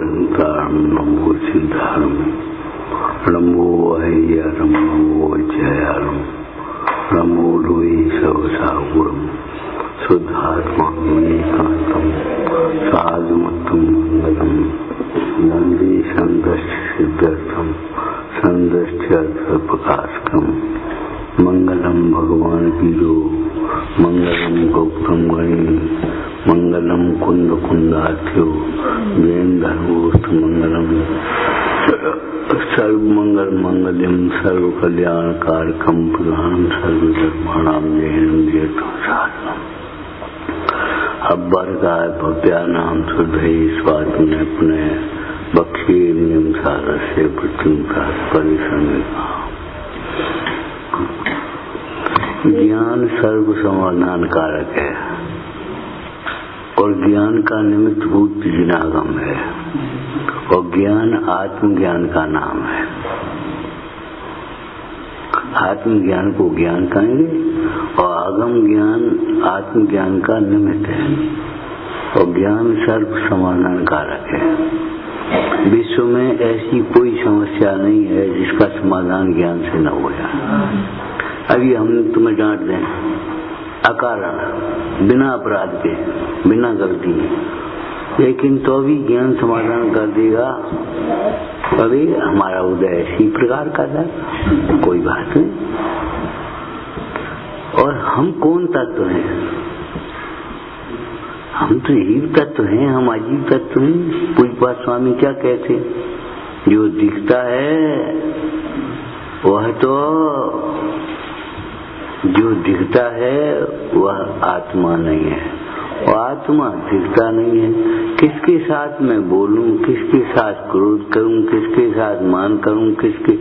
वरंतारम नमो सिद्धारम नमो अय्यरम नमो जयारम नमो लोई सवसागुरम शुद्धात्मात्मनेकांतम साधुमत्तम मंगलम नंदी संदश्च सिद्धार्थम संदश्च प्रकाशकम मंगलम भगवान वीरो मंगलम गौतम गणी मंगलम कुंद कुंदाख्यो जैन धर्मोस्त मंगलम सर्व मंगल मंगलम सर्व कल्याण कारकम प्रधानम सर्व धर्माणाम जैनम जयतु साधनम अब्बर का भव्या नाम सुधई स्वाद ने पुनः बक्षी नियम सागर से पृथ्वी का परिसंग ज्ञान सर्व समाधान कारक है और ज्ञान का निमित्त भूत जिनागम है और ज्ञान आत्मज्ञान का नाम है। आत्मज्ञान को ज्ञान कहेंगे और आगम ज्ञान आत्मज्ञान का निमित्त है और ज्ञान सर्व समाधान कारक है। विश्व में ऐसी कोई समस्या नहीं है जिसका समाधान ज्ञान से न हो जाए। अभी हम तुम्हें डांट दें अकारण बिना अपराध के बिना गलती के, लेकिन तो भी ज्ञान समाधान कर देगा, अभी हमारा उदय इसी प्रकार का था, कोई बात नहीं। और हम कौन तत्व हैं? हम तो जीव तत्व हैं, हम अजीव तत्व हैं। पूज्यपाद स्वामी क्या कहते हैं? जो दिखता है वह तो जो दिखता है वह आत्मा नहीं है और आत्मा दिखता नहीं है। किसके साथ मैं बोलूं, किसके साथ क्रोध करूं, किसके साथ मान करूं, किसके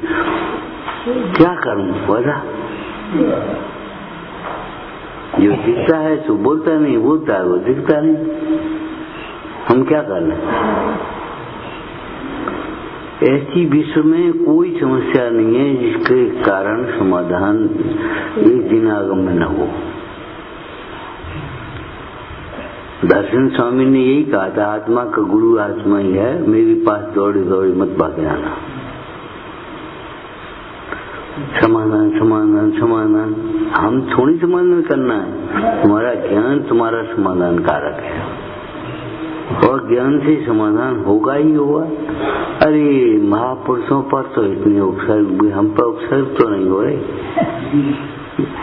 क्या करूं? बता। जो दिखता है तो बोलता नहीं, बोलता है वो दिखता नहीं। हम क्या कर लें? ऐसी विश्व में कोई समस्या नहीं है जिसके कारण समाधान एक दिन आगम में न हो। दर्शन स्वामी ने यही कहा था, आत्मा का गुरु आत्मा ही है, मेरे पास दौड़े दौड़े मत भागे आना। समाधान समाधान समाधान हम थोड़ी समाधान करना है, तुम्हारा ज्ञान तुम्हारा समाधान कारक है और ज्ञान से समाधान होगा ही होगा। अरे महापुरुषों पर तो इतने उपसर्ग, हम पर उपसर्ग तो नहीं हो रहे।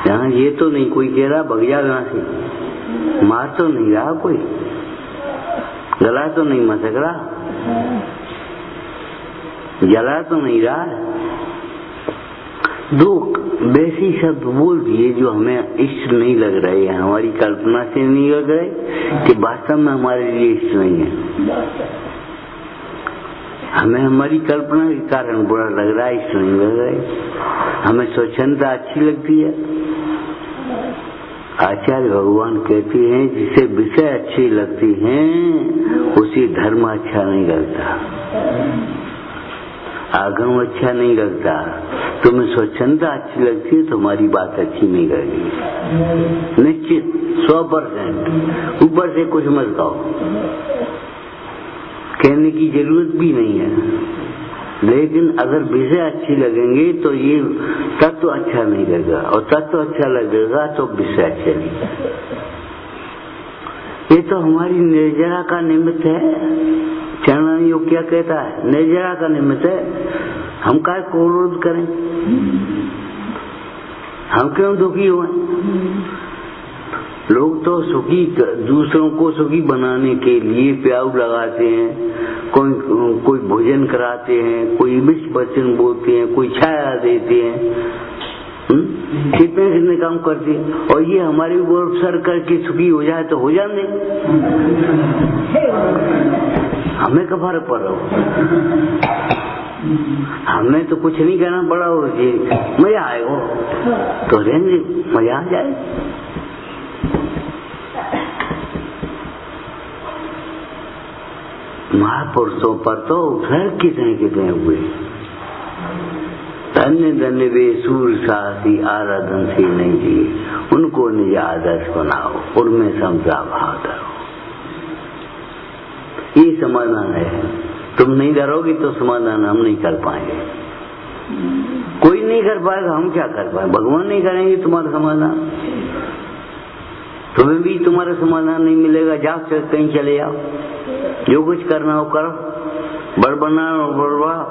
यहाँ ये तो नहीं कोई कह रहा भग जा यहाँ से, मार तो नहीं रहा कोई, गला तो नहीं मसक रहा, जला तो नहीं रहा। दो वैसी शब्द बोल दिए जो हमें इष्ट नहीं लग रहे हैं, हमारी कल्पना से नहीं लग रहे कि वास्तव में हमारे लिए इष्ट नहीं है। हमें हमारी कल्पना के कारण बुरा लग रहा है, इष्ट नहीं लग रहा है। हमें स्वच्छंदता अच्छी लगती है। आचार्य भगवान कहते हैं जिसे विषय अच्छी लगती हैं उसे धर्म अच्छा नहीं लगता, आगम अच्छा नहीं लगता। तुम्हें स्वच्छंदता अच्छी लगती है तो हमारी बात अच्छी नहीं लगेगी, निश्चित 100%। ऊपर से कुछ मत कहो, कहने की जरूरत भी नहीं है। लेकिन अगर विषय अच्छी लगेंगे तो ये तत्व अच्छा नहीं लगेगा और तत्व अच्छा लगेगा तो विषय अच्छे नहीं। ये तो हमारी निर्जरा का निमित्त है। चरण योग क्या कहता है? निर्जरा का निमित्त है। हम काय क्रोध करें? हम क्यों दुखी हुए? लोग तो सुखी, दूसरों को सुखी बनाने के लिए प्याऊ लगाते हैं, कोई भोजन कराते हैं, कोई विष वचन बोलते हैं, कोई छाया देते हैं, कितने कितने काम करते हैं। और ये हमारे ऊपर अवसर करके सुखी हो जाए तो हो जाने, हमें क्या फर्क पड़ रहा हो? हमें तो कुछ नहीं करना पड़ा और ये मजा आएगा तो रहेंगे, मजा आ जाए। महापुरुषों पर तो घर कितने कितने हुए। धन्य धन्य वे सूर साहसी आराधन से नहीं जिए, उनको निज आदर्श बनाओ, उनमें समझा भाव धरो। ये समाधान है। तुम नहीं करोगे तो समाधान हम नहीं कर पाएंगे। कोई नहीं कर पाएगा, हम क्या कर पाए? भगवान नहीं करेंगे तुम्हारा समाधान, तुम्हें भी तुम्हारा समाधान नहीं मिलेगा। जाओ कहीं चले जाओ, जो कुछ करना हो करो, बड़बड़ना हो बड़बड़ाओ,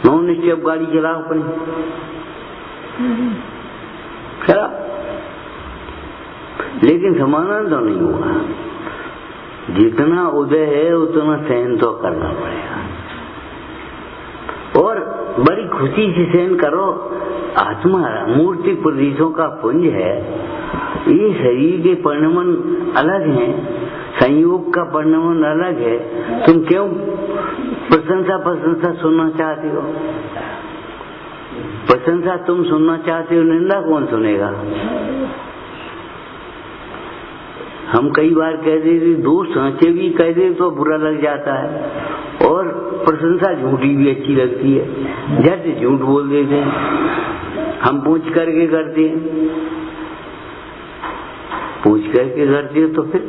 नो निश्चय गाड़ी चलाओ अपनी, चलाओ, लेकिन समाधान तो नहीं हुआ। जितना उदय है उतना सहन तो करना पड़ेगा, और बड़ी खुशी से सहन करो। आत्मा मूर्ति प्रदेशों का पुंज है, ये शरीर के परिणमन अलग हैं, संयोग का परिणमन अलग है। तुम क्यों प्रशंसा सुनना चाहते हो? प्रशंसा तुम सुनना चाहते हो, निंदा कौन सुनेगा? हम कई बार कह देते, दो सांचे भी कह दे तो बुरा लग जाता है, और प्रशंसा झूठी भी अच्छी लगती है। झट झूठ बोल देते हैं, हम पूछ करके करते हैं, पूछ करके करते हो तो फिर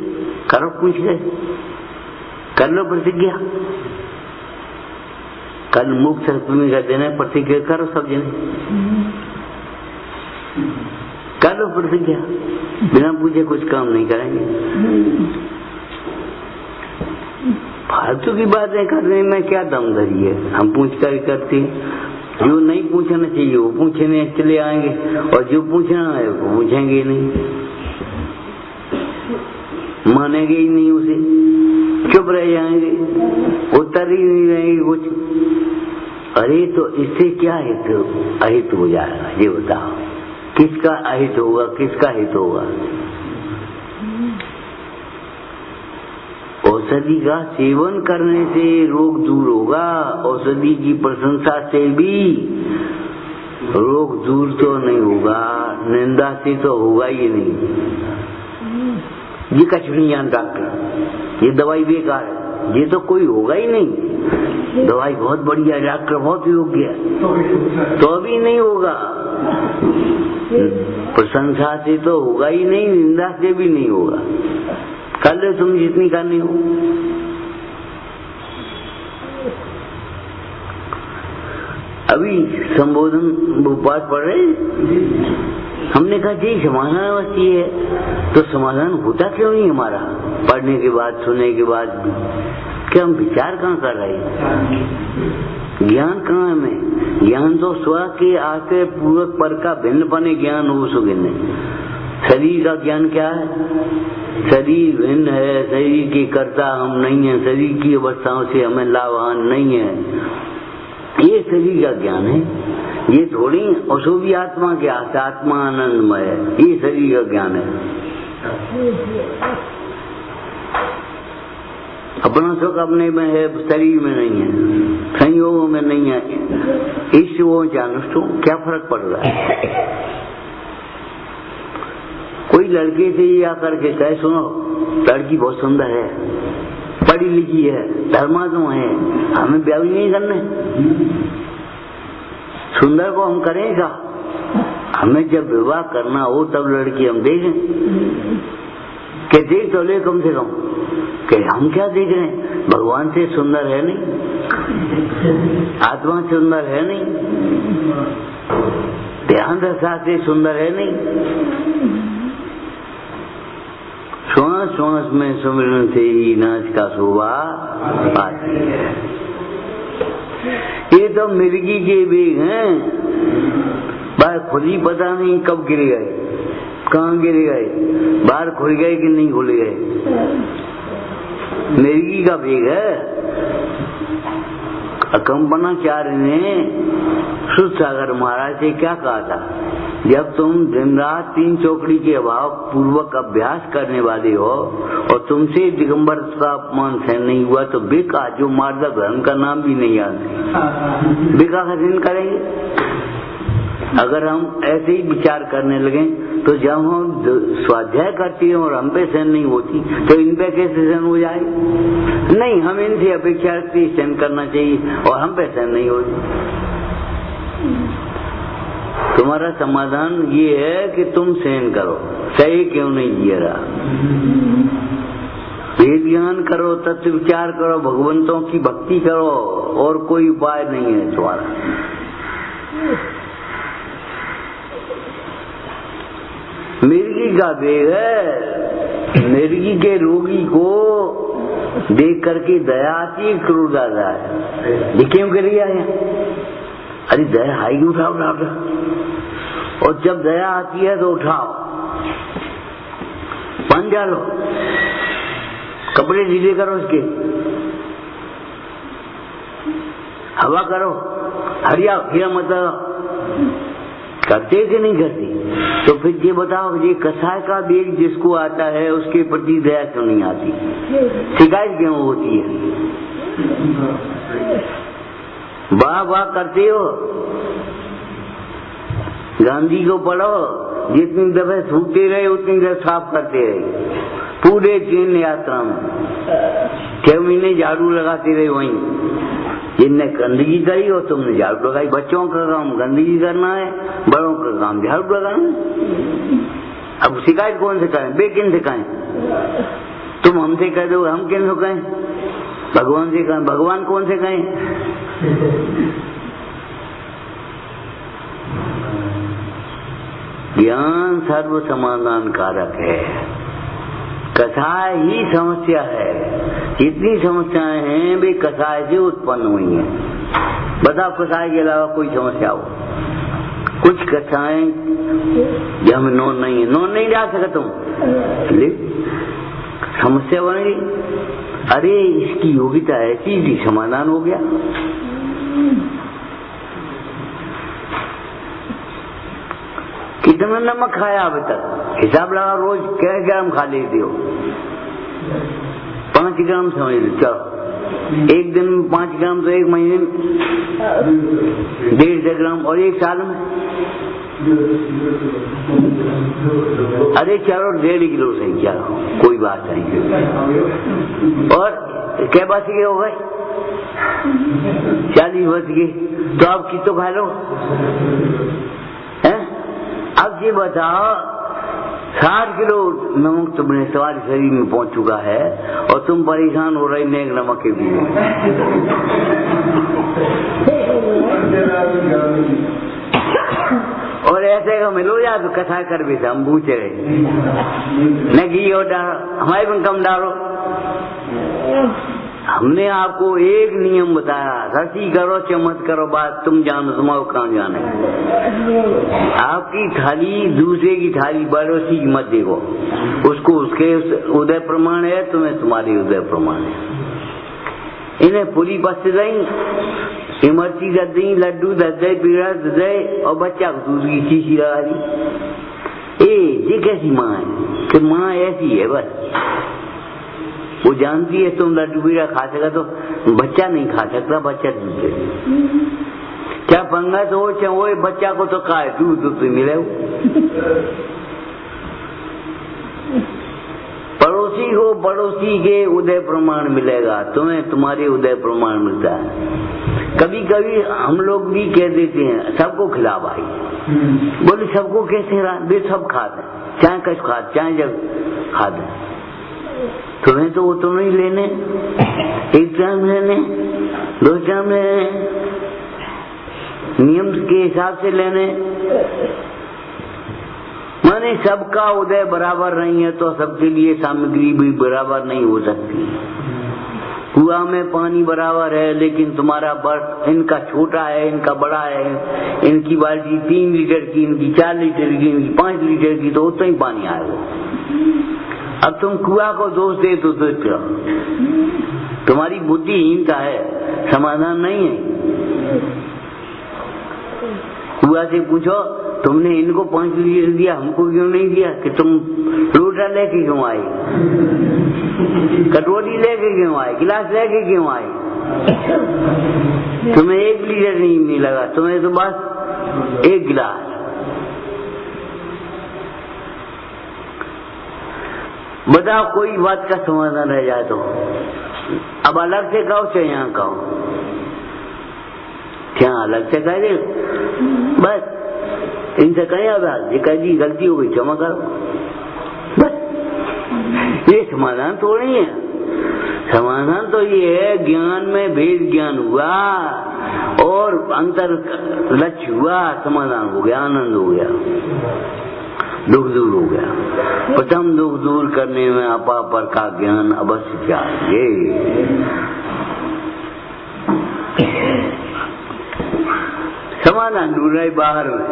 करो, पूछ कर कर लो प्रतिज्ञा। कल मुख सप्तमी का दिन है, प्रतिज्ञा करो सब जने, कर लो प्रतिज्ञा, बिना पूछे कुछ काम नहीं करेंगे। फालतू की बातें करने में क्या दम धरी है? हम पूछ कर करते हैं। जो नहीं पूछना चाहिए वो पूछने चले आएंगे, और जो पूछना है वो पूछेंगे नहीं, मानेंगे ही नहीं उसे, चुप रह जाएंगे, उत्तर ही नहीं रहेंगे कुछ। अरे तो इससे क्या अहित हो जाएगा ये बताओ? किसका अहित होगा, किसका हित होगा? औषधि का सेवन करने से रोग दूर होगा, औषधि की प्रशंसा से भी रोग दूर तो नहीं होगा, निंदा से तो होगा ही नहीं। ये कुछ नहीं जान डॉक्टर, ये दवाई बेकार है, ये तो कोई होगा ही नहीं। दवाई बहुत बढ़िया है, डॉक्टर बहुत योग्य है, तो अभी नहीं होगा। प्रशंसा से तो होगा ही नहीं, निंदा से भी नहीं होगा। कर लो तुम जितनी करनी हो। अभी संबोधन वो पाठ पढ़ रहे, हमने कहा जी समाधान अवस्थी है, तो समाधान होता क्यों नहीं हमारा? पढ़ने के बाद, सुनने के बाद क्या हम विचार कहाँ कर रहे हैं? ज्ञान कहाँ है? हमें ज्ञान तो स्व के आश्रय पूर्वक पर का भिन्नपने ज्ञान हो सुगिन्ने। शरीर का ज्ञान क्या है? शरीर भिन्न है, शरीर की कर्ता हम नहीं है, शरीर की अवस्थाओं से हमें लाभान नहीं है, ये शरीर का ज्ञान है। ये थोड़ी अशुभी आत्मा के आत्मा आनंदमय है, ये शरीर का ज्ञान है। अपना सुख अपने में है, शरीर में नहीं है, संयोगों में नहीं है। इस वो जानू क्या फर्क पड़ रहा है? कोई लड़के से ये आकर के कहे, सुनो लड़की बहुत सुंदर है, पढ़ी लिखी है, धर्मात्मा है, हमें ब्याह नहीं करना। सुंदर को हम करेंगे, हमें जब विवाह करना हो तब लड़की हम देखें। कि देख तो ले कम से कम, कि हम क्या देख रहे हैं? भगवान से सुंदर है नहीं, आत्मा से सुंदर है नहीं, ध्यान दशा से सुंदर है नहीं। श्वास श्वास में सुमिरन से ही नाच का शोभा आती है। ये तो मिर्गी के बेग हैं, बाहर खुद ही पता नहीं कब गिर गए, कहाँ गिर गए, बाहर खुल गए कि नहीं खुल गए। मिर्गी का बेग है। कंपनाचार्य ने सुध सागर महाराज से क्या कहा था? जब तुम दिन रात 3 चौकड़ी के अभाव पूर्वक अभ्यास करने वाले हो और तुमसे दिगंबर का अपमान सहन नहीं हुआ, तो बेका जो मार्दा धर्म का नाम भी नहीं जानते, बेका का दिन करेंगे। अगर हम ऐसे ही विचार करने लगे तो जब हम स्वाध्याय करते हैं और हम पे सहन नहीं होती तो इन पे कैसे सहन हो जाए? नहीं, हम इनसे अपेक्षा रखते सहन करना चाहिए और हम पे सहन नहीं होती। तुम्हारा समाधान ये है कि तुम सहन करो, सही क्यों नहीं जिया रहा? वेद ज्ञान करो, तत्व विचार करो, भगवंतों की भक्ति करो, और कोई उपाय नहीं है तुम्हारा। मिर्गी का वेग है, मिर्गी के रोगी को देख करके दया आती है, क्रोध आता है। ये क्यों कर रही है? अरे दया आएगी, उठाओ उठाओ, और जब दया आती है तो उठाओ, पानी डालो, कपड़े ढीले करो, इसके हवा करो, हरिया फिर मतलब करते कि नहीं करती? तो फिर ये बताओ, ये कसाय का वेग जिसको आता है उसके प्रति दया क्यों नहीं आती? शिकायत क्यों होती है? वाह वाह करते हो। गांधी को पढ़ो, जितनी दफे थूकते रहे उतनी देर साफ करते रहे, पूरे चीन यात्रा में 6 महीने झाड़ू लगाते रहे वहीं। जिनने गंदगी करी और तुमने झाड़ू लगाई। बच्चों का काम गंदगी करना है, बड़ों का काम झाड़ू लगाना। अब शिकायत कौन से करें? बेकिन से कहें? तुम हमसे कह दो, हम किन से कहें? भगवान से कहें? भगवान कौन से कहें? ज्ञान सर्व समाधान कारक है। कसाय ही समस्या है। जितनी समस्याएं हैं वे कसाय से उत्पन्न हुई हैं। बताओ, कसाय के अलावा कोई समस्या हो? कुछ कसाएं जब नोन नहीं है, नोन नहीं जा सकते तुम, समस्या बन गई। अरे इसकी योग्यता ऐसी थी, समाधान हो गया। कितना नमक खाया अभी तक? हिसाब लगा, रोज क्या ग्राम खा लेते हो? 5 ग्राम समझ लो। चलो, एक दिन में 5 ग्राम तो एक महीने में 1.5 ग्राम, और एक साल में अरे चलो 1.5 किलो सही, चलो कोई बात नहीं। और क्या बच गए हो गए? 40 बच गए, तो आप कितो खा लो? अब ये बताओ, 60 किलो नमक तुम्हारे तुम्हारे शरीर में पहुंच चुका है और तुम परेशान हो रहे नेक नमक के लिए। और ऐसे का मिलो या तो कथा कर भी हम पूछे रहे न घी और डालो, हमारे में कम डालो। हमने आपको एक नियम बताया, रसी करो चमत करो, बात तुम जानो, तुम्हारा काम जाने। आपकी थाली दूसरे की थाली पड़ोसी की मत देखो, उसको उसके उदय प्रमाण है, तुम्हें तुम्हारी उदय प्रमाण है। इन्हें पूरी बस दई, इमरती दे दी, लड्डू दे दे, पीड़ा दे दे, और बच्चा को दूध की शीशी लगा दी। ये कैसी माँ है? कि माँ ऐसी है बस, वो जानती है तुम लड्डू पीड़ा खा सका तो बच्चा नहीं खा सकता, बच्चा दूध दे। क्या पंगा तो वो बच्चा को तो खाए, दूध तो मिले। पड़ोसी को पड़ोसी के उदय प्रमाण मिलेगा, तुम्हें तुम्हारे उदय प्रमाण मिलता है। कभी कभी हम लोग भी कह देते हैं सबको खिला भाई, बोले सबको कैसे वे सब खाते, चाहे कछ खाते, चाहे जब खाते। तुम्हें तो वो तो नहीं लेने, 1 ग्राम लेने, 2 ग्राम लेने, नियम के हिसाब से लेने। माने सबका उदय बराबर नहीं है तो सबके लिए सामग्री भी बराबर नहीं हो सकती। कुआं में पानी बराबर है, लेकिन तुम्हारा बर्फ, इनका छोटा है, इनका बड़ा है, इनकी बाल्टी 3 लीटर की, इनकी 4 लीटर की, इनकी 5 लीटर की, तो उतना ही पानी आएगा। अब तुम कुआं को दोष दे तो तुम्हारी बुद्धिहीनता है, समाधान नहीं है। कुआं से पूछो, तुमने इनको 5 लीटर दिया, हमको क्यों नहीं दिया? कि तुम लोटा लेके क्यों आए, कटोरी लेके क्यों आए, गिलास लेके क्यों आए? तुम्हें 1 लीटर नहीं लगा, तुम्हें तो बस 1 गिलास। बताओ, कोई बात का समाधान रह जाए तो अब अलग से कहो चाहे यहाँ कहो, क्या अलग से कह दे? बस इनसे कहें अब ये कह दी गलती हो गई, क्षमा करो, बस। ये समाधान थोड़ी है। समाधान तो ये है, ज्ञान में भेद ज्ञान हुआ और अंतर लक्ष्य हुआ, समाधान हो गया, आनंद हो गया, दुख दूर हो गया। प्रथम दुख दूर करने में अपापर का ज्ञान अवश्य चाहिए। समाधान ढूंढ रहे बाहर में,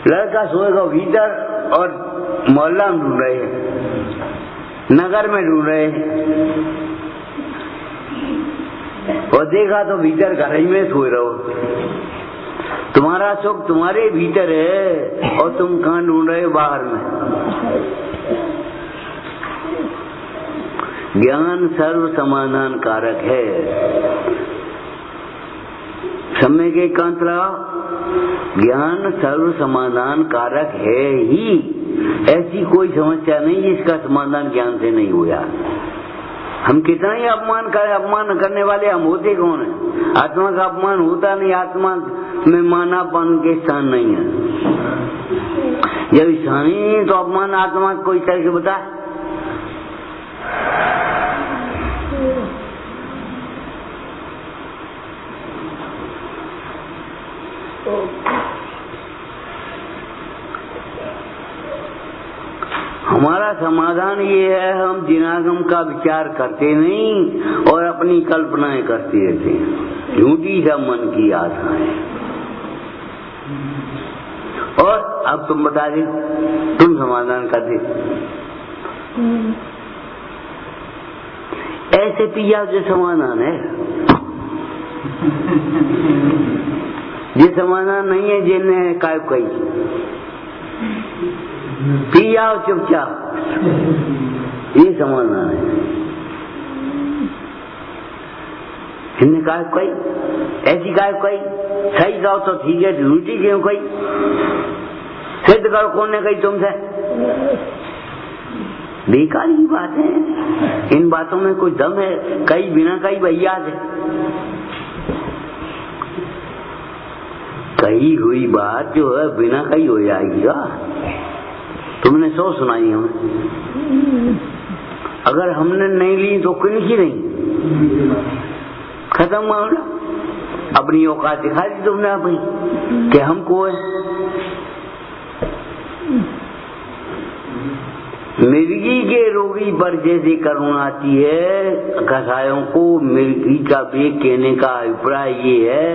लड़का सोएगा भीतर और मोहल्ला में ढूंढ रहे हैं, नगर में ढूंढ रहे हैं, और देखा तो भीतर घर ही में सोए रहो। तुम्हारा सुख तुम्हारे भीतर है और तुम कहाँ ढूंढ रहे हो? बाहर में। ज्ञान सर्व समाधान कारक है। समय के कांत लगाओ, ज्ञान सर्व समाधान कारक है ही। ऐसी कोई समस्या नहीं जिसका समाधान ज्ञान से नहीं हुआ। हम कितना ही अपमान करें, अपमान करने वाले हम होते कौन है? आत्मा का अपमान होता नहीं, आत्मा में मानापन के स्थान नहीं है। जब स्थान ही नहीं तो अपमान आत्मा कोई करके बताए। हमारा समाधान ये है, हम जिनागम का विचार करते नहीं और अपनी कल्पनाएं करते रहते हैं, झूठी सब मन की आशाएं। और अब तुम बता दे, तुम समाधान कर दे। ऐसे पिया जो समाधान है, ये समाधान नहीं है जिन्हें काय कही पी जाओ चुपचाप, ये समाधान है। इन्हें काय कोई ऐसी काय कोई सही गाओ तो ठीक है, झूठी क्यों कोई? सिद्ध करो कौन ने कही तुमसे? बेकार की बात है, इन बातों में कुछ दम है, कई बिना कई भैया है। कही हुई बात जो है बिना कही हो जाएगी का? तुमने 100 सुनाई हमें, अगर हमने नहीं ली तो किनकी नहीं? खत्म मामला। अपनी औकात दिखा दी तुमने अपनी कि हमको है। मिर्गी के रोगी पर जैसे करुणा आती है, कसायों को मिर्गी का बेग कहने का अभिप्राय ये है,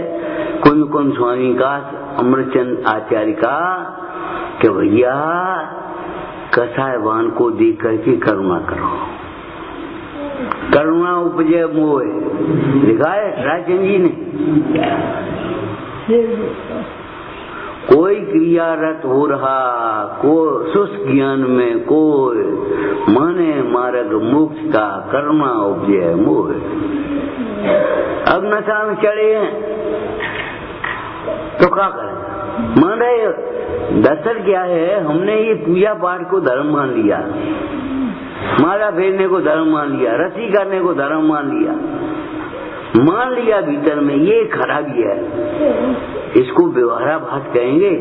कुंज कुंज स्वामी का, अमृतचंद आचार्य का, कि भैया कसायवान को देख करके करुणा करो। करुणा उपजय मोह लिखा है राजचंद जी ने। कोई क्रियारत हो रहा, को सुस्त ज्ञान में कोई माने मार्ग मोक्ष का, करुणा उपजय मोह। अब नशा में चढ़े हैं तो क्या करें? मान रहे, दरअसल क्या है, हमने ये पूजा पाठ को धर्म मान लिया, माला फेरने को धर्म मान लिया, रस्सी करने को धर्म मान लिया भीतर में। ये खराबी है, इसको व्यवहाराभास कहेंगे।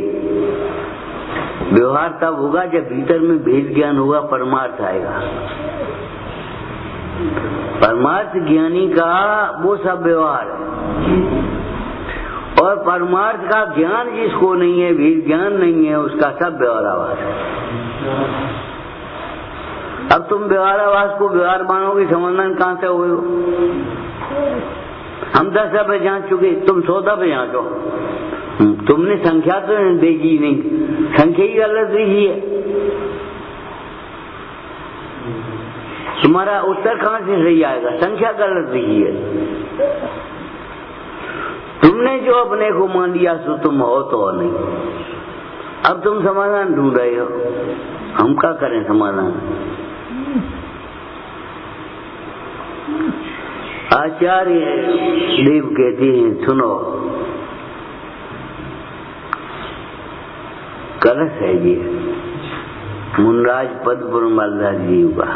व्यवहार तब होगा जब भीतर में भेद ज्ञान होगा, परमार्थ आएगा। परमार्थ ज्ञानी का वो सब व्यवहार है, और परमार्थ का ज्ञान जिसको नहीं है, भेद ज्ञान नहीं है, उसका सब व्यवहाराभास है। अब तुम व्यवहाराभास को व्यवहार मानोगे, समाधान कहां से हुए हो? हम 10 दफे जांच चुके, तुम 100 दफे जांचो। तुमने संख्या तो देखी नहीं, संख्या ही गलत देखी है। तुम्हारा उत्तर कहां से सही आएगा? संख्या गलत देखी है। तुमने जो अपने को मान लिया सो तुम हो तो नहीं। अब तुम समाधान ढूंढ रहे हो, हम क्या करें समाधान? आचार्य देव कहते हैं, सुनो, कलश है ये मुनराज पद्म मालदास जीव का।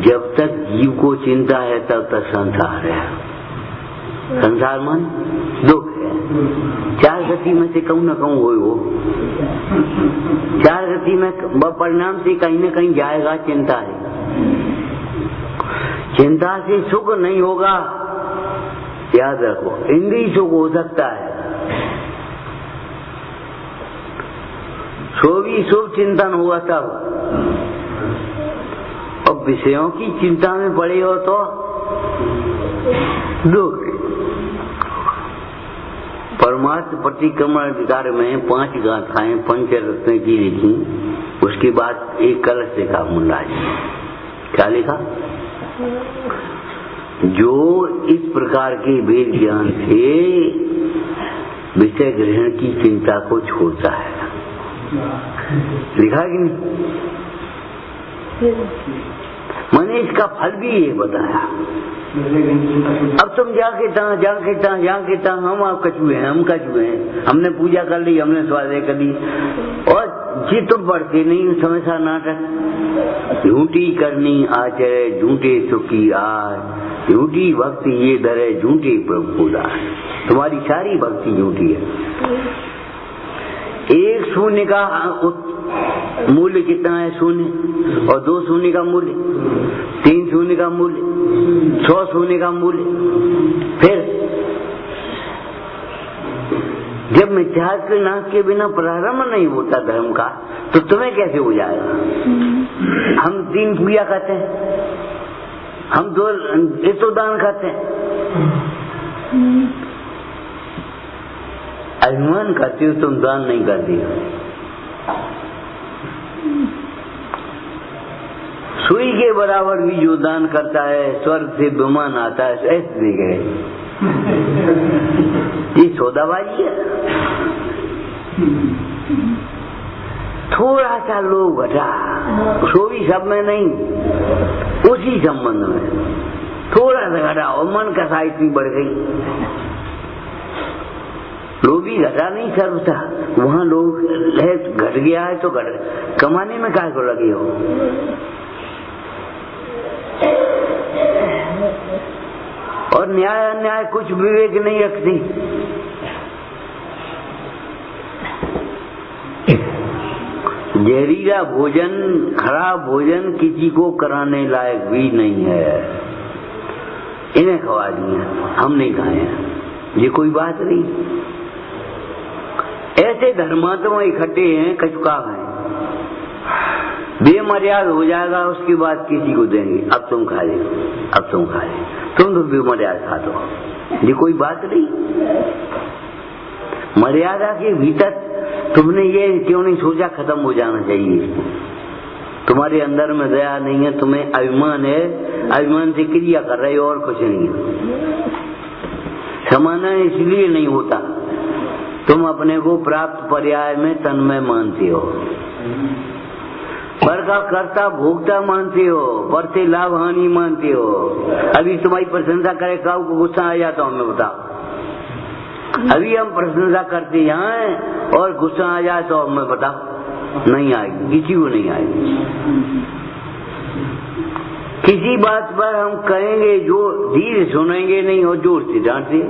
जब तक जीव को चिंता है तब तक संसार है। संसार मन दुख है। 4 गति में से कहूं न कहूं हो, 4 गति में परिणाम से कहीं न कहीं जाएगा, चिंता है। चिंता से सुख नहीं होगा, याद रखो। इंद्रिय सुख हो सकता है, सो भी शुभ चिंतन हुआ तब। और विषयों की चिंता में पड़े हो तो दुख। परमार्थ परिक्रमण अधिकार में 5 गाथाएं पंचरत्न की लिखी, उसके बाद एक कलश लिखा मुंडा जी। क्या लिखा? जो इस प्रकार के वेद ज्ञान से विषय ग्रहण की चिंता को छोड़ता है, लिखा कि नहीं? मैंने इसका फल भी ये बताया। अब तुम जाके हम आप कछुए हैं, हम कछुए हैं, हमने पूजा कर ली, हमने स्वाध्याय कर ली, और जी तुम पढ़ते नहीं हमेशा नाटक। झूठी करनी आचरे झूठे सुखी आज, झूठी भक्ति ये धरे झूठे प्रभु उदार। तुम्हारी सारी भक्ति झूठी है। एक शून्य का मूल्य कितना है? शून्य। और 2 शून्य का मूल्य, 3 शून्य का मूल्य, 100 शून्य का मूल्य। फिर जब मिथ्यात्व के नाश के बिना प्रारंभ नहीं होता धर्म का, तो तुम्हें कैसे हो जाएगा? हम 3 पूजा करते हैं, हम 2 दान करते हैं। अभिमान करते हो, तुम दान नहीं करते हो। सुई के बराबर भी जो दान करता है स्वर्ग से विमान आता है, ऐसे दे गए। ये सौदाबाजी है। थोड़ा सा लोग घटा, सो भी सब में नहीं, उसी संबंध में थोड़ा सा घटा और मन का सा इतनी बढ़ गई। लोभी घटा नहीं सर्वथा, वहाँ लोग घट गया है तो घट, कमाने में काय को लगे हो? और न्याय अन्याय कुछ विवेक नहीं रखती। जहरीला भोजन, खराब भोजन किसी को कराने लायक भी नहीं है। इन्हें खवा दिया, हम नहीं खाए, ये कोई बात नहीं। ऐसे धर्मात्मा इकट्ठे हैं, कचुका है, बेमर्याद हो जाएगा, उसके बाद किसी को देंगे, अब तुम खा ले, अब तुम खा ले, तुम तो बेमर्याद खा दो, ये कोई बात नहीं। मर्यादा के भीतर तुमने ये क्यों नहीं सोचा खत्म हो जाना चाहिए? तुम्हारे अंदर में दया नहीं है, तुम्हें अभिमान है, अभिमान से क्रिया कर रहे हो और कुछ नहीं है। समाना इसलिए नहीं होता, तुम अपने को प्राप्त पर्याय में तन्मय मानते हो, पर का कर्ता भोक्ता मानते हो, पर से लाभ हानि मानते हो। अभी तुम्हारी प्रशंसा करे काऊ को गुस्सा आ जाता हमें बताओ। अभी हम प्रशंसा करते हैं और गुस्सा आ जाए तो हमें बताओ, नहीं आएगी, किसी को नहीं आएगी। किसी बात पर हम कहेंगे जो धीरे सुनेंगे नहीं और जोर से डांटते,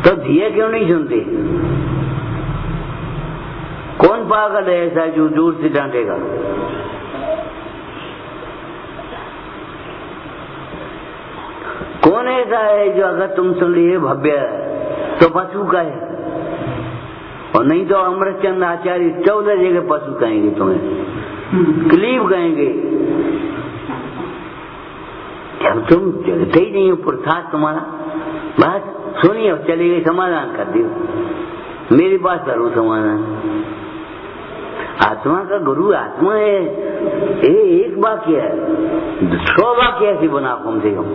तो धीरे क्यों नहीं सुनते? कौन पागल है ऐसा जो जोर से डांटेगा? कौन ऐसा है जो अगर तुम सुन लिए भव्य तो पशु का है, और नहीं तो अमृतचंद आचार्य 14 जगह पशु कहेंगे तुम्हें, क्लीब कहेंगे। जब तुम जगते ही नहीं हो पुरुषार्थ तुम्हारा, बस सुनिए चली गई, समाधान कर दियो, मेरे पास करो समाधान। आत्मा का गुरु आत्मा है, एक वाक्य है, 100 वाक्य ऐसे बना कम से कम।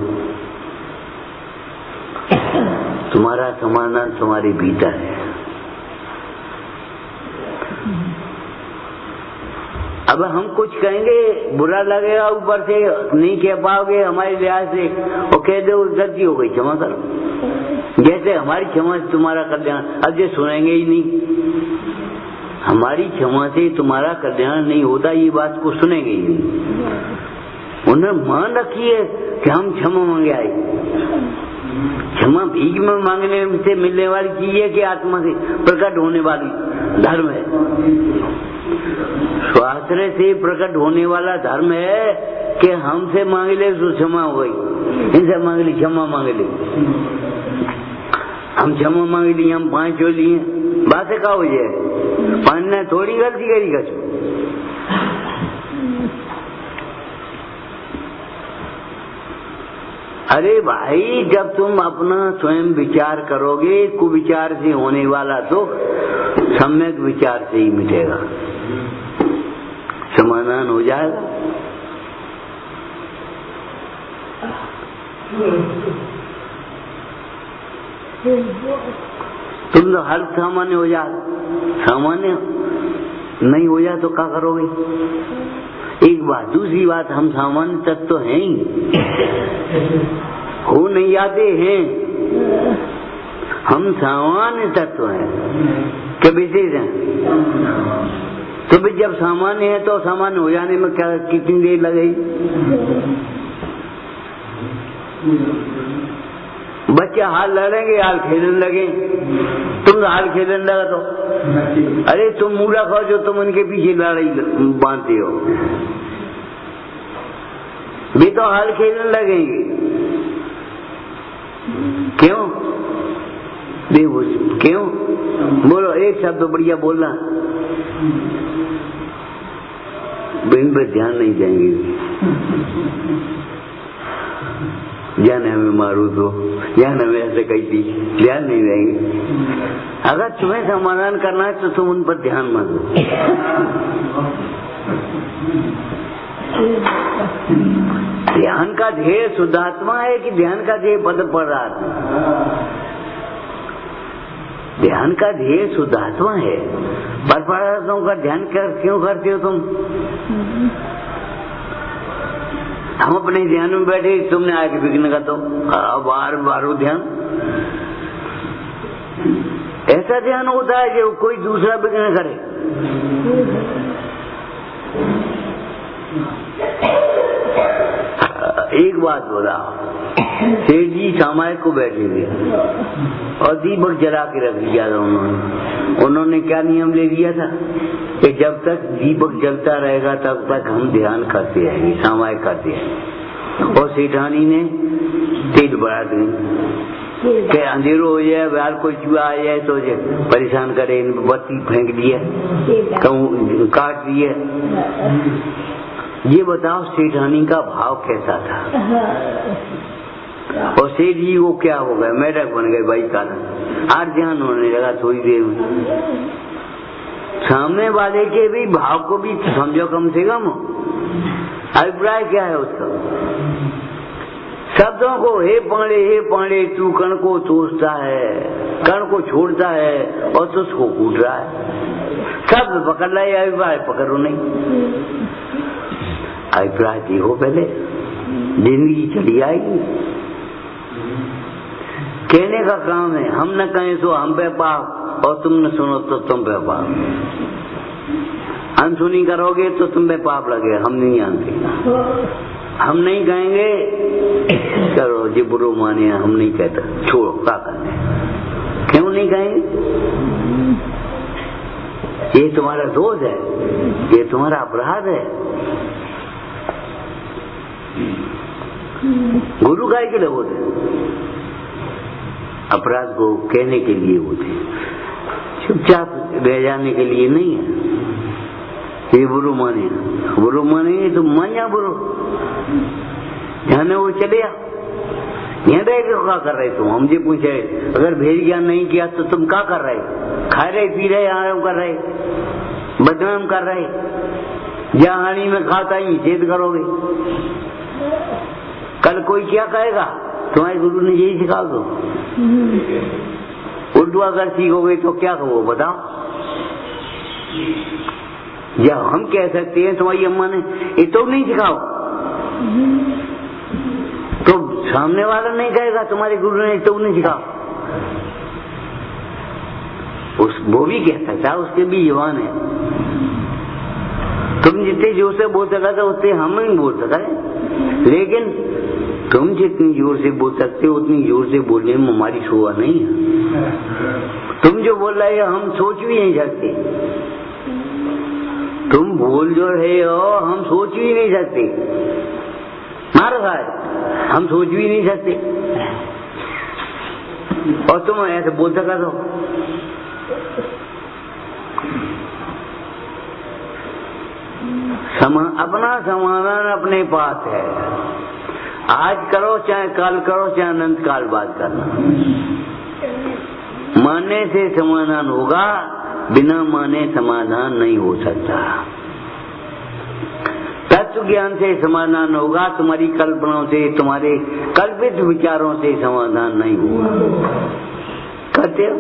तुम्हारा समाधान तुम्हारे भीतर है। अब हम कुछ कहेंगे बुरा लगेगा, ऊपर से नहीं कह पाओगे हमारे लिहाज से, और कह दो गलती हो गई क्षमा करो, जैसे हमारी क्षमा से तुम्हारा कल्याण। अब ये सुनेंगे ही नहीं, हमारी क्षमा से तुम्हारा कल्याण नहीं होता, ये बात को सुनेंगे ही नहीं। उन्हें मान रखी है कि हम क्षमा मांगे आए। क्षमा भीख में मांगने से मिलने वाली चीज है कि आत्मा से प्रकट होने वाली धर्म है? स्वाश्रय से प्रकट होने वाला धर्म है कि हमसे मांग ले तो क्षमा हो गई, इनसे मांग ली क्षमा मांग ली, हम क्षमा मांग ली, हम 5 हो लिए, बातें का हो जाए, 5 ने थोड़ी गलती करी कछु। अरे भाई, जब तुम अपना स्वयं विचार करोगे, कुविचार से होने वाला दुख सम्यक विचार से ही मिटेगा, समाधान हो जाएगा। तुम तो हर सामान्य हो जा, सामान्य नहीं हो जा तो क्या करोगे? एक बात, दूसरी बात, हम सामान्य तत्व तो हैं ही, हो नहीं जाते हैं, हम सामान्य तत्व हैं क्या विशेष हैं? तो भी जब सामान्य है तो सामान्य हो जाने में क्या कितनी देर लगेगी? बच्चे हाल लड़ेंगे, हाल खेलने लगे, तुम हाल खेलने लगा तो अरे तुम मूर्ख हो जो तुम उनके पीछे लड़ाई बांधते हो, भी तो हाल खेलने लगेंगे। क्यों? देखो क्यों? बोलो एक शब्द बढ़िया बोलना, इन पर ध्यान नहीं देंगे, जान हमें मारू तो, जान हमें ऐसे कही थी, ध्यान नहीं देंगे। अगर तुम्हें समाधान करना है तो तुम उन पर ध्यान मत दो। ध्यान का ध्येय शुद्धात्मा है कि ध्यान का ध्येय पद पदार्थ? ध्यान का ध्येय शुद्धात्मा है, पर पदार्थों का ध्यान क्यों करते हो तुम? हम अपने ध्यान में बैठे, तुमने आके विघ्न का तो बार बार ध्यान, ऐसा ध्यान होता है कि कोई दूसरा विघ्न करे। एक बात बोला, सेठ जी सामायिक को बैठे थे और दीपक जला के रख दिया था उन्होंने क्या नियम ले लिया था कि जब तक दीपक जलता रहेगा तब तक हम ध्यान करते रहेंगे, सामायिक करते हैं। और सेठानी ने तेज बढ़ा दी कि अंधेरो हो जाए, बाहर कोई चूहा आ जाए तो परेशान करे, बत्ती फेंक दिए, कहूँ काट दिए। ये बताओ सेठानी का भाव कैसा था? और सेठ जी वो क्या हो गए, मेढक बन गए भाई कारण। आज ध्यान होने लगा थोड़ी देर में, सामने वाले के भी भाव को भी समझो कम से कम। अभिप्राय क्या है उसका? शब्दों को हे पांडे तू कण को तोड़ता है, कण को छोड़ता है और तुझको कूट रहा है। शब्द पकड़ लाए, अभिप्राय पकड़ो नहीं। अभिप्राय देखो पहले, जिंदगी चली आएगी। कहने का काम है, हम न कहें तो हम पे पाप और तुम न सुनो तो तुम पे पाप। अनसुनी करोगे तो तुम पे पाप लगेगा, हम नहीं जानते। हम नहीं कहेंगे चलो जी बुरो माने, हम नहीं कहते, छोड़ो क्या करने। क्यों नहीं कहेंगे? ये तुम्हारा दोष है, ये तुम्हारा अपराध है। गुरु गाय के लिए होते, अपराध को कहने के लिए होते, चुपचाप रह जाने के लिए नहीं है। ये बुरो माने, बुरो माने तो मान जा बुरो, जाने वो चले आ। यहाँ रह के क्या कर रहे तुम? हमसे पूछे अगर भेद ज्ञान नहीं किया तो तुम क्या कर रहे? खा रहे पी रहे आराम कर रहे, बदनाम कर रहे, या हानि में खाता ही छेद करोगे। कल कोई क्या कहेगा? तुम्हारे गुरु ने यही सिखा दो। उल्टू अगर सीखोगे तो क्या कहो बताओ? या हम कह सकते हैं तुम्हारी अम्मा ने ये तो नहीं सिखाओ, तो सामने वाला नहीं कहेगा तुम्हारे गुरु ने तो नहीं सिखाओ। वो भी कह सकता है, उसके भी जुबान है। तुम जितने जोर से बोल सका था उतने हम नहीं बोल सका है, लेकिन तुम जितनी जोर से बोल सकते हो उतनी जोर से बोलने में हमारी शोभा नहीं है। तुम जो बोल रहे हो हम सोच भी नहीं सकते, तुम बोल जो रहे हो हम सोच भी नहीं सकते। मारो साहब, हम सोच भी नहीं सकते और तुम ऐसे बोल सका दो। अपना समाधान अपने पास है। आज करो चाहे कल करो चाहे अनंत काल बाद करना। मानने से समाधान होगा, बिना माने समाधान नहीं हो सकता। तत्व ज्ञान से समाधान होगा, तुम्हारी कल्पनाओं से, तुम्हारे कल्पित विचारों से समाधान नहीं होगा। कहते हो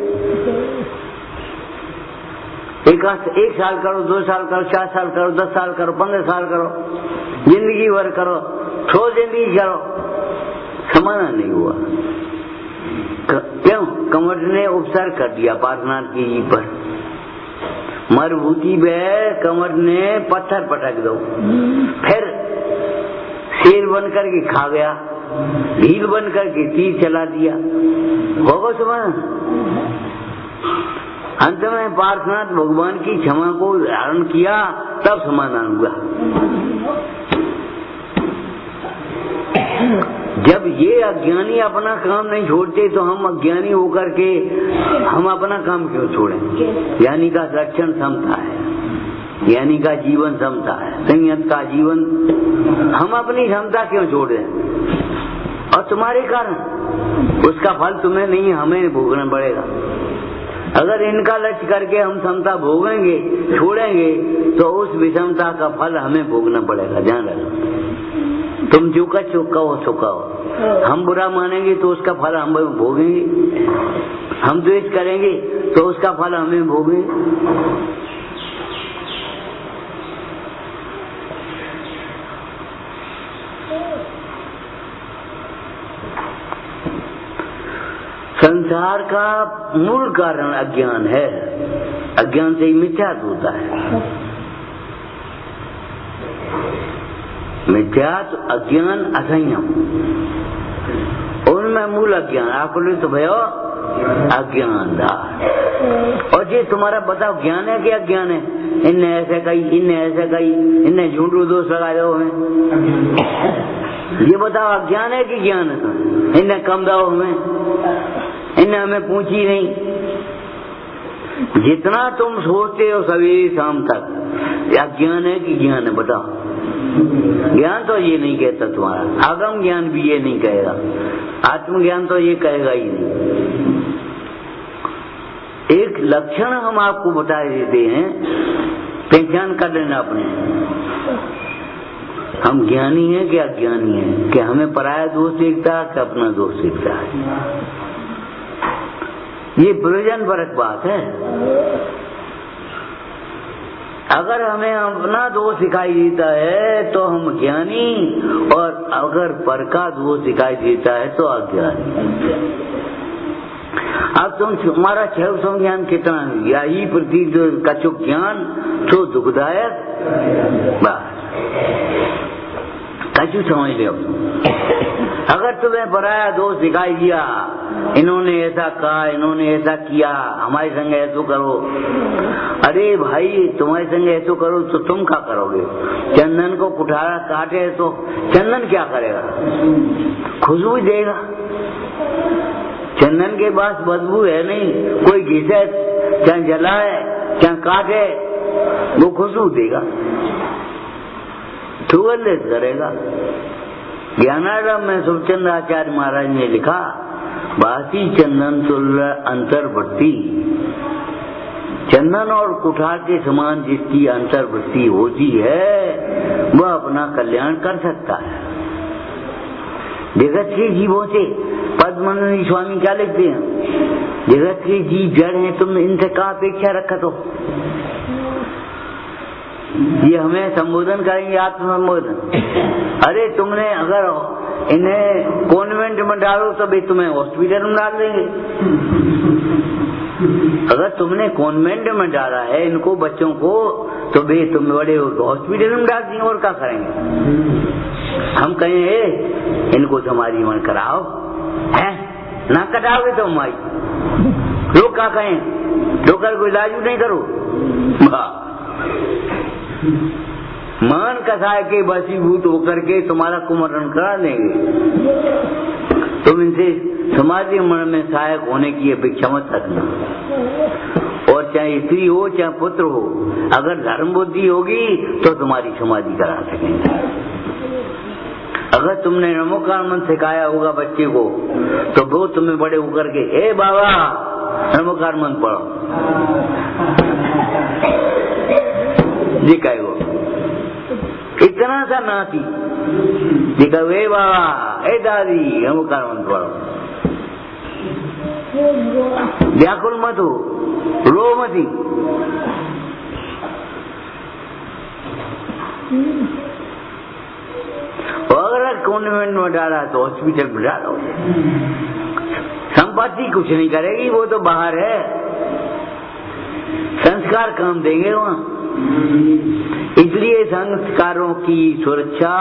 एक साल करो, 2 साल करो, 4 साल करो, 10 साल करो, 15 साल करो, जिंदगी भर करो, थोड़ी जिंदगी करो, समाधान नहीं हुआ। क्यों? कमर ने उपसर्ग कर दिया पार्श्वनाथ की जी पर। मरभूति में कमर ने पत्थर पटक दो, फिर शेर बन करके खा गया, ढील बन करके तीर चला दिया, होगा समाधान? अंत में पार्श्वनाथ भगवान की क्षमा को धारण किया, तब समाधान हुआ। जब ये अज्ञानी अपना काम नहीं छोड़ते तो हम अज्ञानी होकर के हम अपना काम क्यों छोड़ें? ज्ञानी का लक्षण समता है, ज्ञानी का जीवन समता है, संयत का जीवन। हम अपनी क्षमता क्यों छोड़े? और तुम्हारे कारण उसका फल तुम्हें नहीं, हमें भोगना पड़ेगा। अगर इनका लक्ष्य करके हम समता भोगेंगे, छोड़ेंगे, तो उस विषमता का फल हमें भोगना पड़ेगा। ध्यान रखना, तुम जो का चुका हो चुका हो। हम बुरा मानेंगे तो उसका फल हम भोगेंगे, हम द्वेष करेंगे तो उसका फल हमें भोगेंगे। संसार का मूल कारण अज्ञान है। अज्ञान से ही मिथ्यात्व होता है। मिथ्यात्व, अज्ञान, असंयम, उनमें मूल अज्ञान। आप बोले तो भयो अज्ञान था। और ये तुम्हारा बताओ ज्ञान है कि अज्ञान है? इनने ऐसे कही, इनने ऐसे कही, इनने झूठू दोष लगा दो हमें। ये बताओ अज्ञान है कि ज्ञान है? इनने कम दो हमें, इनने हमें पूछी नहीं। जितना तुम सोचते हो सवेरे शाम तक, अज्ञान है कि ज्ञान है? बताओ। ज्ञान तो ये नहीं कहता तुम्हारा, आगम ज्ञान भी ये नहीं कहेगा, आत्मज्ञान तो ये कहेगा ही नहीं। एक लक्षण हम आपको बता देते हैं, पहचान कर लेना अपने। हम ज्ञानी हैं कि अज्ञानी हैं, कि हमें पराया दोष दिखता है कि अपना दोष दिखता है। ये प्रयोजनपरक बात है। अगर हमें अपना दोष दिखाई देता है तो हम ज्ञानी, और अगर पर का दोष दिखाई देता है तो अज्ञानी। अब तुम्हारा क्षय संज्ञान कितना है? यही प्रतीक कछुक ज्ञान तो दुखदायक, बस कछु समझ लो। अगर तुम्हें पराया दोष दिखाई दिया, इन्होंने ऐसा कहा, इन्होंने ऐसा किया, हमारे संग ऐसा करो। अरे भाई, तुम्हारे संग ऐसा करो तो तुम क्या करोगे? चंदन को कुठारा काटे तो चंदन क्या करेगा? खुशबू देगा। चंदन के पास बदबू है नहीं, कोई घिसे, चाहे जलाए चाहे काटे, वो खुशबू देगा, सुगंधित करेगा। ज्ञानाराम में सुखचंद आचार्य महाराज ने लिखा, बासी चंदन तुल्य अंतर्वृत्ति। चंदन और कुठार के समान जिसकी अंतर्वृत्ति होती है, वह अपना कल्याण कर सकता है। जगत के जीवों से पद्मनाभ स्वामी क्या लिखते हैं? जगत के जीव जड़ हैं, तुम इनसे क्या अपेक्षा रखा? तो ये हमें संबोधन करेंगे, आत्म संबोधन। अरे तुमने अगर इन्हें कॉन्वेंट में डालो तो भी तुम्हें हॉस्पिटल में डाल देंगे। अगर तुमने कॉन्वेंट में डाला है इनको, बच्चों को, तो भी तुम बड़े हॉस्पिटल में डाल देंगे। और क्या करेंगे? हम कहेंगे इनको तुम्हारी मन कराओ, है ना? कटाओगे तो हमारी लोग क्या कहें? डॉक्टर को इलाज नहीं करो। मान कसाय के वशीभूत होकर के तुम्हारा कुमरण करा देंगे। तुम इनसे समाधि मन में सहायक होने की अपेक्षा मत रखना। और चाहे स्त्री हो चाहे पुत्र हो, अगर धर्म बुद्धि होगी तो तुम्हारी समाधि करा सकेंगे। अगर तुमने नमोकार मंत्र सिखाया होगा बच्चे को, तो वो तुम्हें बड़े होकर के ए बाबा नमोकार मंत्र पढ़ो जी कहेगो। इतना सा नाती जी कहो ए बाबा ए दादी नमोकार मंत्र पढ़ो। व्याकुल मत हो, रो मती। अगर कॉन्वेंट में डाला तो हॉस्पिटल में डालो। संपत्ति कुछ नहीं करेगी, वो तो बाहर है। संस्कार काम देंगे वहाँ। इसलिए संस्कारों की सुरक्षा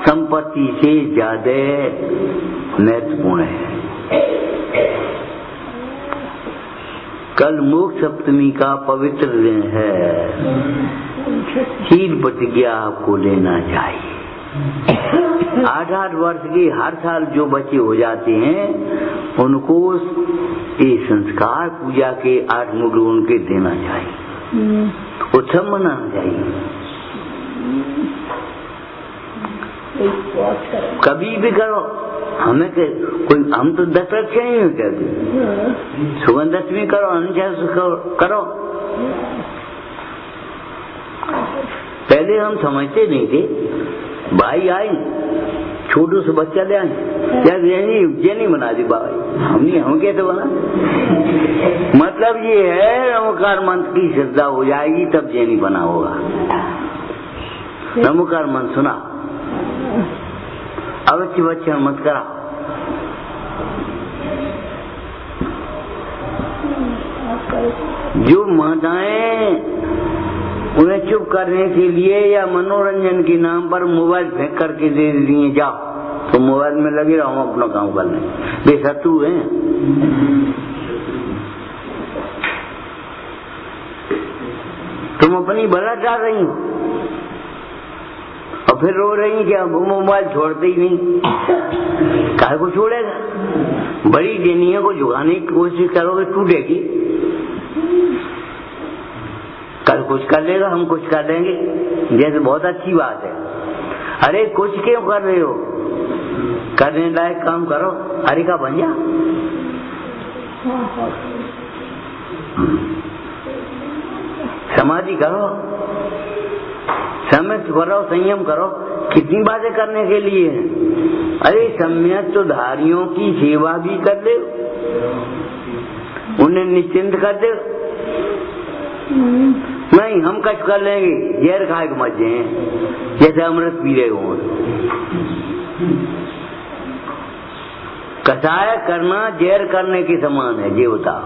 संपत्ति से ज्यादा महत्वपूर्ण है। कल मोक्ष सप्तमी का पवित्र दिन है। शील प्रतिज्ञा आपको लेना चाहिए। 8-8 वर्ष के हर साल जो बच्चे हो जाते हैं उनको ये संस्कार पूजा के 8 मुद्दे उनके देना चाहिए, उत्सव मनाना चाहिए। कभी भी करो, हमें कोई हम तो 10 लक्ष्य नहीं कहते। सुगंध दशमी करो, अनुच्छेद करो। पहले हम समझते नहीं थे। भाई आई छोटू से बच्चा ले आए, क्या जेनी बना दी बाबा, हम कैसे बना। मतलब ये है नमोकार मंत्र की श्रद्धा हो जाएगी तब जेनी बना होगा। नमोकार मंत्र सुना, अवश्य बच्चे मत करा। जो माताएं उन्हें चुप करने के लिए या मनोरंजन के नाम पर मोबाइल फेंक करके दे दिए, जाओ तो मोबाइल में लगे रहो, हम अपना काम कर लें, वे शत्रु हैं। तुम अपनी भला चाह रही हो और फिर रो रही क्या वो मोबाइल छोड़ते ही नहीं। काहे को छोड़ेगा। बड़ी दुनिया को झुकाने की कोशिश करोगे टूटेगी। कल कुछ कर लेगा, हम कुछ कर देंगे, जैसे बहुत अच्छी बात है। अरे कुछ क्यों कर रहे हो, करने लायक काम करो, हरि का बन जा। समाधि करो, सम्यक करो, संयम करो। कितनी बातें करने के लिए है। अरे सम्यक तो धारियों की सेवा भी कर दे, उन्हें निश्चिंत कर दे। नहीं हम कच कर लेंगे, जहर खाए के मजे हैं, जैसे अमृत पी रहे हो। कसाय करना जहर करने के समान है। ये बताओ,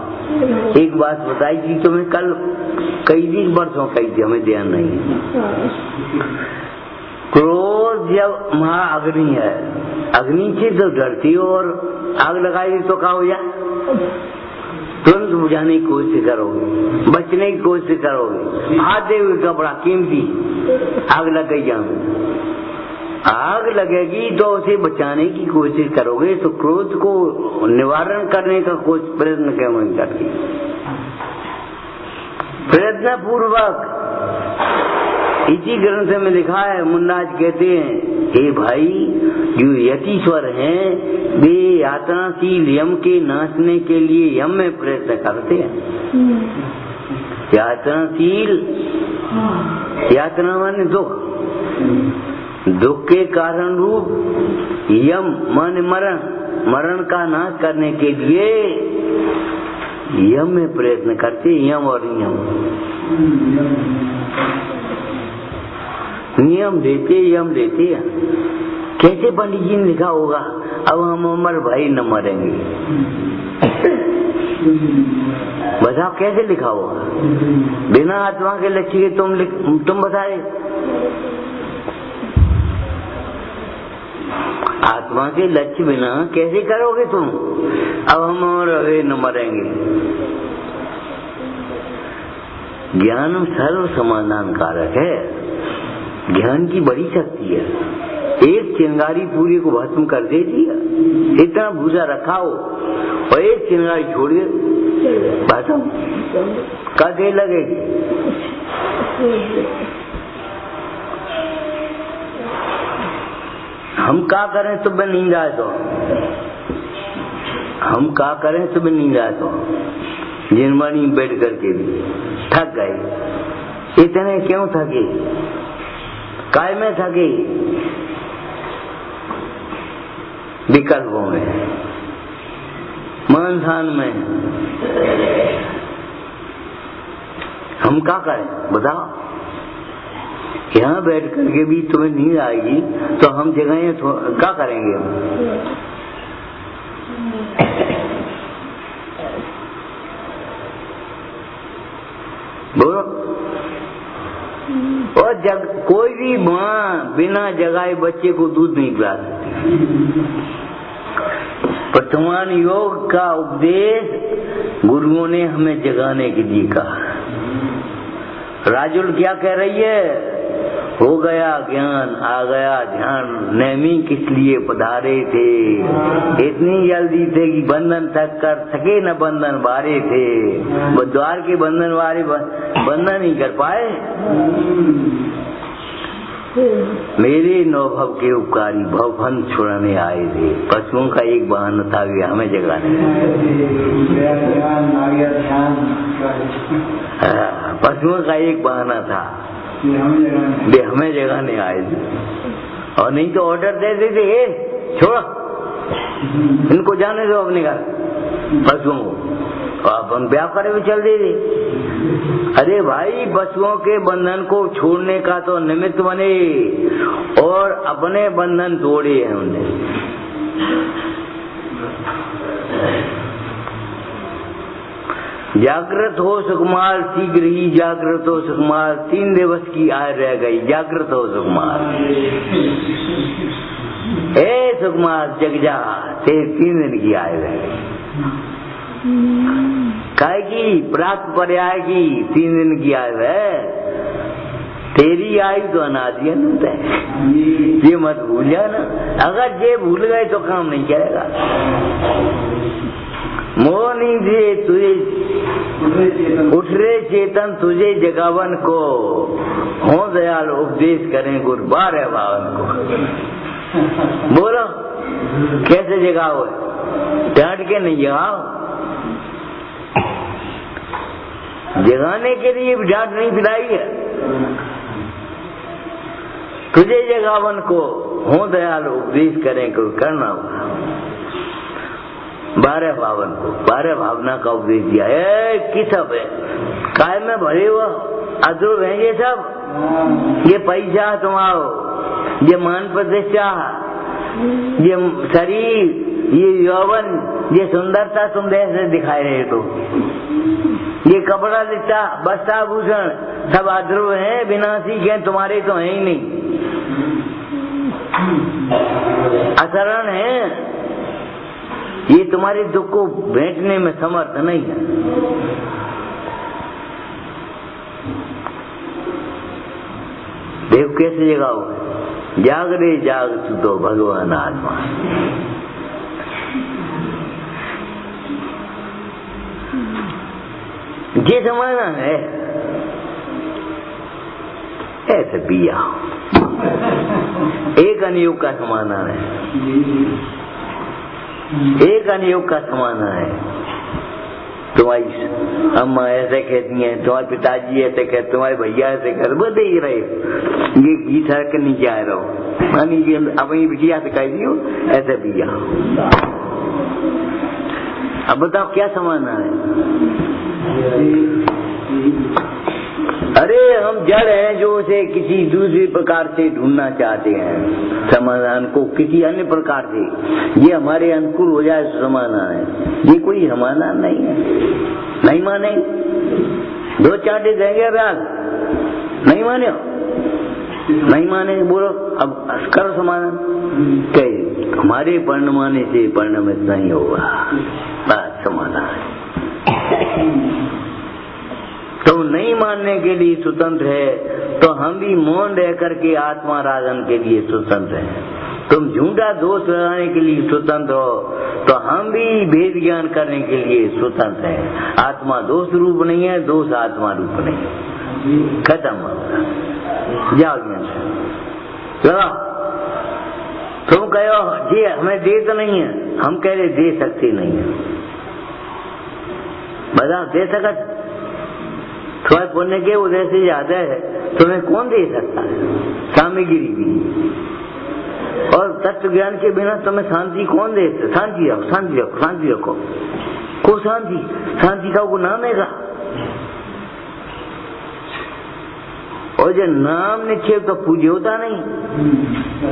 एक बात बताई थी तुम्हें कल, कई वर्षों कही थी, हमें ध्यान नहीं है। क्रोध जब महाअग्नि है, अग्नि से तो डरती हो और आग लगाई तो क्या हो जाए। तुरंत बुझाने की कोशिश करोगे, बचने की कोशिश करोगे। हाथ दे हुए कपड़ा कीमती, आग लग गई जाए, आग लगेगी तो उसे बचाने की कोशिश करोगे। तो क्रोध को निवारण करने का कुछ प्रयत्न क्यों नहीं करती। प्रयत्न पूर्वक। इसी ग्रंथ में लिखा है, मुन्नाज कहते हैं, हे भाई जो यतीश्वर हैं वे यातनाशील यम के नाशने के लिए यम में प्रयत्न करते हैं। यातनाशील, यातना माने दुख, दुख के कारण रूप यम माने मरण, मरण का नाश करने के लिए यम में प्रयत्न करते। यम और नियम, नियम देते, यम देते। कैसे पंडित जी ने लिखा होगा, अब हम अमर भाई न मरेंगे। बताओ कैसे लिखा होगा। बिना आत्मा के लक्ष्य के तुम बताए। आत्मा के लक्ष्य बिना कैसे करोगे तुम। अब हम अमर न मरेंगे। ज्ञान सर्व समाधान कारक है। ज्ञान की बड़ी शक्ति है। एक चिंगारी पूरी को भस्म कर देती है। इतना भूसा रखा हो और एक चिंगारी छोड़ दे, भस्म का देर लगेगी। हम क्या करें तुम्हें नींद आए तो, हम क्या करें तुम्हें नींद आए तो, जिनवानी बैठ करके भी थक गए। इतने क्यों थके? काय में थके? विकल्पों में, मानसान में। हम क्या करें बताओ? यहाँ बैठ करके भी तुम्हें नींद आएगी तो हम जगह क्या करेंगे? बोलो। और कोई भी माँ बिना जगाए बच्चे को दूध नहीं पिला सकती। वर्तमान योग का उपदेश गुरुओं ने हमें जगाने के लिए कहा। राजुल क्या कह रही है? हो गया ज्ञान, आ गया ध्यान, नेमी किस लिए पधारे थे। इतनी जल्दी थे कि बंधन तक कर सके न बंधन बारे थे। वो द्वार के बंधन वाले बंधन नहीं कर पाए। मेरे नौभव के उपकारी भवफन छुड़ाने आए थे। पशुओं का एक बहाना था कि हमें जगाने। पशुओं का एक बहाना था वे हमें जगाने आए थे। और नहीं तो ऑर्डर दे देते, छोड़ो इनको जाने दो अपने घर पशुओं को, आप हम ब्याह करे हुए चल देते। अरे भाई, पशुओं के बंधन को छोड़ने का तो निमित्त बने और अपने बंधन तोड़े हैं उन्हें। जागृत हो सुकुमार, शीघ्र ही जागृत हो सुकुमार। 3 दिवस की आय रह गई, जागृत हो सुकुमार। ए सुकुमार जग जा, तेरे 3 दिन की आय रह गई। काय की प्राप्त पर्याय की 3 दिन की आयु है। तेरी आयु तो अनादि अनंत है, ये मत भूल जाना। अगर ये भूल गए तो काम नहीं चलेगा। मोहनी जे तुझे उठ रे चेतन, तुझे जगावन को हो दयाल उपदेश करें गुरु 12 बावन को। बोलो कैसे जगाओ? डांट के नहीं जगाओ। जगाने के लिए भी डांट नहीं पिलाई है। तुझे जगावन को हो दयाल उपदेश करें को करना होगा। 12 भावन को 12 भावना का उपदेश दिया है कि सब है काय में भरे हुआ अध्रुव है। ये सब, ये पैसा तुम्हारो, ये मान प्रतिष्ठा, ये शरीर, ये यौवन, ये सुंदरता तुम देश से दिखाई रहे तो, ये कपड़ा लिट्टा वस्त्र भूषण सब अध्रुव है, विनाशी के तुम्हारे तो है ही नहीं, असरण है। ये तुम्हारे दुख को भेंटने में समर्थ नहीं है। देव कैसे जगाओ? जाग रे जाग तू तो भगवान आत्मा। ये जमाना है ऐसे पिया एक अनियोग का समाना है, एक अनियोग का समाना है। तुम्हारी अम्मा ऐसे कहती हैं, तुम्हारे पिताजी ऐसे कहते, तुम्हारे भैया ऐसे कहते, वो देख रहे ये गीत सड़क के नीचे आए रहो, मानी अपनी बिटिया से कह दियो ऐसे पिया। अब बताओ क्या समाना है? अरे हम जड़ हैं जो उसे किसी दूसरे प्रकार से ढूंढना चाहते हैं समाधान को, किसी अन्य प्रकार से ये हमारे अनुकूल हो जाए समाधान है। ये कोई समाधान नहीं है। नहीं माने दो चाटे देंगे रात, नहीं माने नहीं माने बोलो अब करो समाधान। कहे हमारे परिणमाने से परिणमित नहीं होगा, बस समाधान। तो नहीं मानने के लिए स्वतंत्र है, तो हम भी मौन रह करके आत्मा राधन के लिए स्वतंत्र हैं। तुम झूठा दोष लगाने के लिए स्वतंत्र हो, तो हम भी भेद ज्ञान करने के लिए स्वतंत्र हैं। आत्मा दोष रूप नहीं है, दोष आत्मा रूप नहीं है। खत्म हो जाओ ज्ञान लगा। तुम कहो जी हमें दे तो नहीं है, हम कह रहे दे सकते नहीं है। बताओ दे सकत? तुम्हारे पुण्य के उदय से ज्यादा है, तुम्हें कौन दे सकता है? सामग्री भी और तत्व ज्ञान के बिना तुम्हें शांति कौन दे? शांति रखो, शांति रखो, शांति रखो। को शांति? शांति का वो नाम है। और जो नाम निक्षेप तो पूज्य होता नहीं।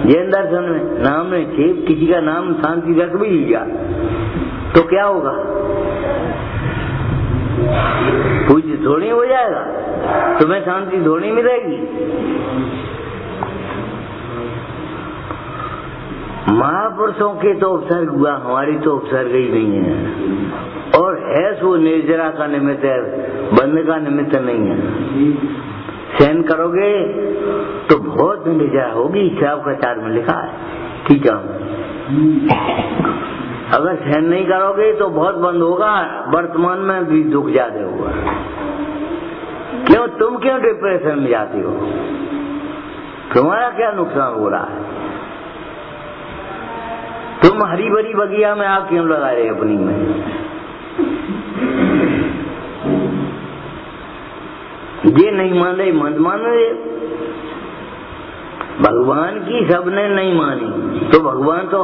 जैन दर्शन में नाम निक्षेप, किसी का नाम शांति रख भी लिया तो क्या होगा? पूज्य थोड़ी हो जाएगा, तुम्हें शांति थोड़ी मिलेगी। महापुरुषों के तो उपसर्ग हुआ, हमारी तो उपसर्ग ही नहीं है। और है सो निर्जरा का निमित्त है, बंध का निमित्त नहीं है। सहन करोगे तो बहुत निर्जरा होगी, श्राप का चार में लिखा है। ठीक है, अगर सहन नहीं करोगे तो बहुत बंद होगा, वर्तमान में भी दुख ज्यादा होगा। क्यों? तुम क्यों डिप्रेशन में जाती हो? तुम्हारा क्या नुकसान हो रहा है? तुम हरी भरी बगिया में आग क्यों लगा रहे अपनी में? ये नहीं मान रहे, मत मान रहे। भगवान की सबने नहीं मानी तो भगवान तो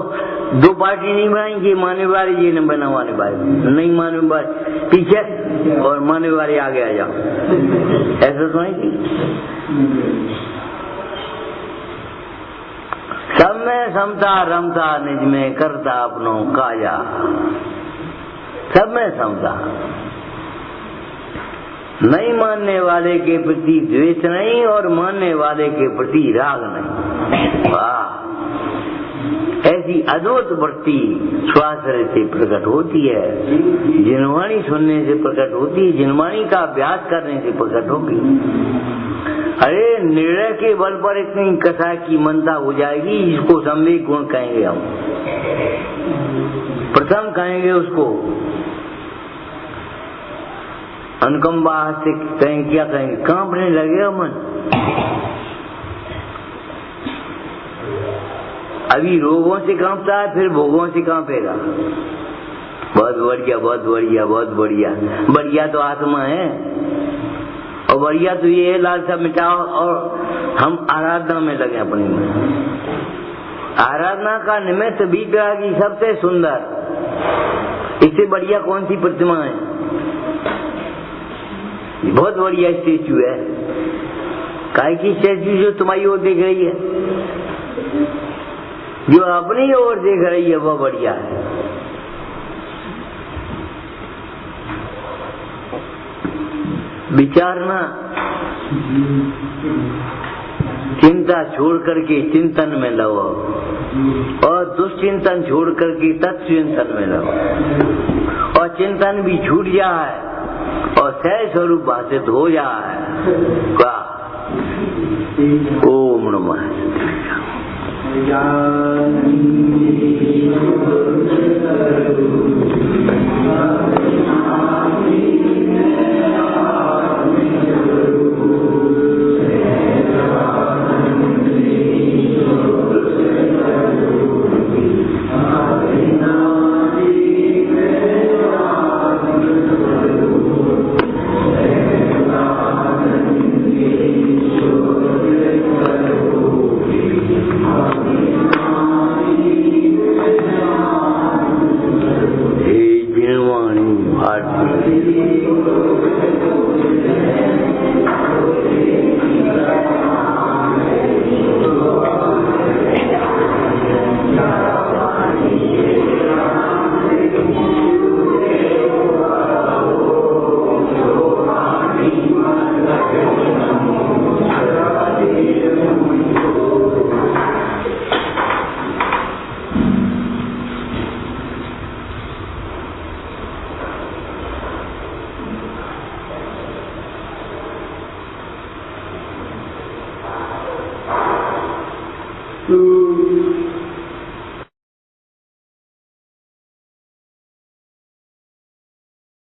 दो पार्टी नहीं बनाएंगे, मानने वाले ये न बनाने वाले, नहीं मानने वाले पीछे और मानने वाले आगे आ जाओ। ऐसा तो नहीं। सब में समता रमता, निज में करता अपनों काया। सब में समता, नहीं मानने वाले के प्रति द्वेष नहीं और मानने वाले के प्रति राग नहीं। वाह, ऐसी अद्भुत वृत्ति श्वास से प्रकट होती है, जिनवाणी सुनने से प्रकट होती है, जिनवाणी का अभ्यास करने से प्रकट होगी। अरे निर्णय के बल पर इतनी कथा की मनता हो जाएगी, इसको संवेग गुण कहेंगे हम। प्रथम कहेंगे उसको अनुकंपा से कहेंगे, क्या कहेंगे? कांपने लगेगा मन। अभी रोगों से कांपता है, फिर भोगों से कांपेगा। बहुत बढ़िया, बहुत बढ़िया, बहुत बढ़िया। बढ़िया तो आत्मा है, और बढ़िया तो ये है लालसा मिटाओ और हम आराधना में लगे अपनी में। आराधना का निमित्त विग्रह की सबसे सुंदर, इससे बढ़िया कौन सी प्रतिमा है? बहुत बढ़िया स्टैचू है। काय की स्टैचू जो तुम्हारी ओर देख रही है, जो अपनी ओर देख रही है, वो बढ़िया है। विचारना, चिंता छोड़ करके चिंतन में लगो, और दुष्चिंतन छोड़ करके तत्चिंतन में लगो, और चिंतन भी छूट जाए और सहज स्वरूप भाषित हो जाए। ओम नमः।